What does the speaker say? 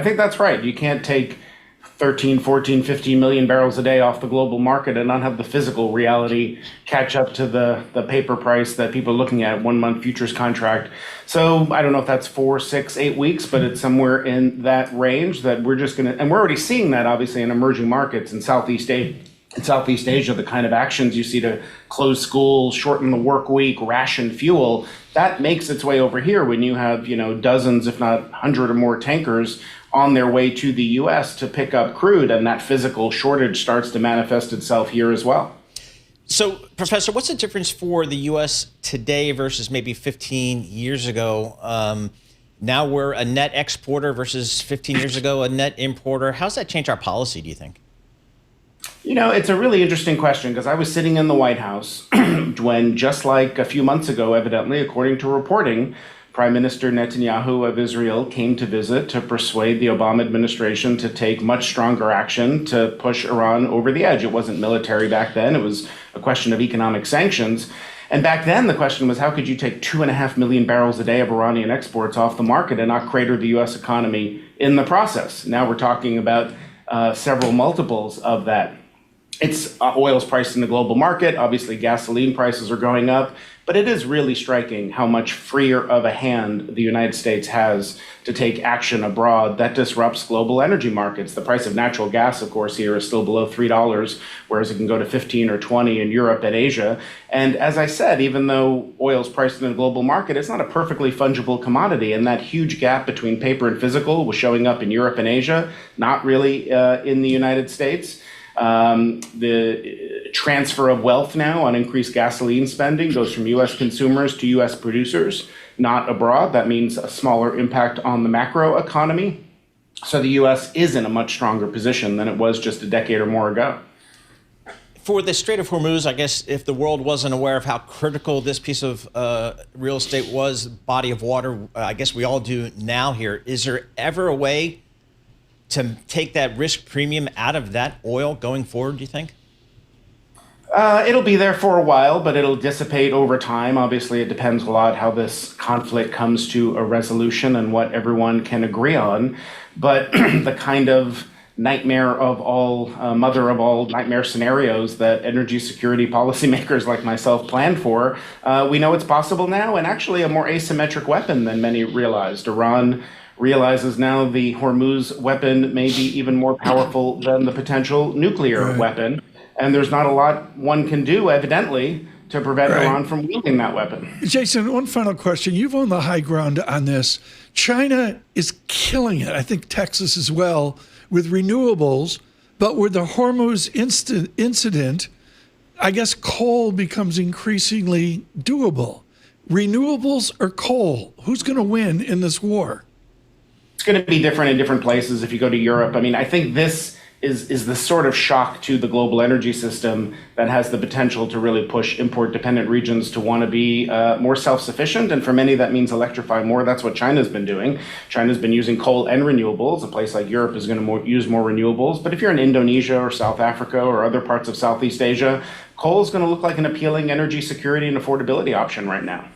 think that's right. You can't take 13, 14, 15 million barrels a day off the global market and not have the physical reality catch up to the paper price that people are looking at, 1 month futures contract. So I don't know if that's 4, 6, 8 weeks, but it's somewhere in that range that we're just going to, and we're already seeing that obviously in emerging markets in Southeast Asia, the kind of actions you see to close schools, shorten the work week, ration fuel, that makes its way over here when you have, dozens, if not 100 or more tankers on their way to the U.S. to pick up crude, and that physical shortage starts to manifest itself here as well. So, Professor, what's the difference for the U.S. today versus maybe 15 years ago? Now we're a net exporter versus 15 years ago a net importer. How's that change our policy, do you think? It's a really interesting question because I was sitting in the White House when, just like a few months ago, evidently, according to reporting, Prime Minister Netanyahu of Israel came to visit to persuade the Obama administration to take much stronger action to push Iran over the edge. It wasn't military back then. It was a question of economic sanctions. And back then, the question was, how could you take 2.5 million barrels a day of Iranian exports off the market and not crater the U.S. economy in the process? Now we're talking about several multiples of that. It's oil's priced in the global market. Obviously, gasoline prices are going up. But it is really striking how much freer of a hand the United States has to take action abroad that disrupts global energy markets. The price of natural gas, of course, here is still below $3, whereas it can go to 15 or 20 in Europe and Asia. And as I said, even though oil's priced in the global market, it's not a perfectly fungible commodity. And that huge gap between paper and physical was showing up in Europe and Asia, not really in the United States. The transfer of wealth now on increased gasoline spending goes from U.S. consumers to U.S. producers, not abroad. That means a smaller impact on the macro economy. So the U.S. is in a much stronger position than it was just a decade or more ago. For the Strait of Hormuz, I guess if the world wasn't aware of how critical this piece of real estate was, body of water, I guess we all do now here. Is there ever a way to take that risk premium out of that oil going forward, do you think? It'll be there for a while, but it'll dissipate over time. Obviously, it depends a lot how this conflict comes to a resolution and what everyone can agree on. But the kind of nightmare of all, mother of all nightmare scenarios that energy security policymakers like myself planned for, we know it's possible now, and actually a more asymmetric weapon than many realized. Iran realizes now the Hormuz weapon may be even more powerful than the potential nuclear weapon. And there's not a lot one can do, evidently, to prevent Iran from wielding that weapon. Jason, one final question. You've owned the high ground on this. China is killing it, I think Texas as well, with renewables. But with the Hormuz incident, I guess coal becomes increasingly doable. Renewables or coal? Who's going to win in this war? It's going to be different in different places. If you go to Europe, I mean, I think this is the sort of shock to the global energy system that has the potential to really push import-dependent regions to want to be more self-sufficient. And for many, that means electrify more. That's what China's been doing. China's been using coal and renewables. A place like Europe is going to use more renewables. But if you're in Indonesia or South Africa or other parts of Southeast Asia, coal is going to look like an appealing energy security and affordability option right now.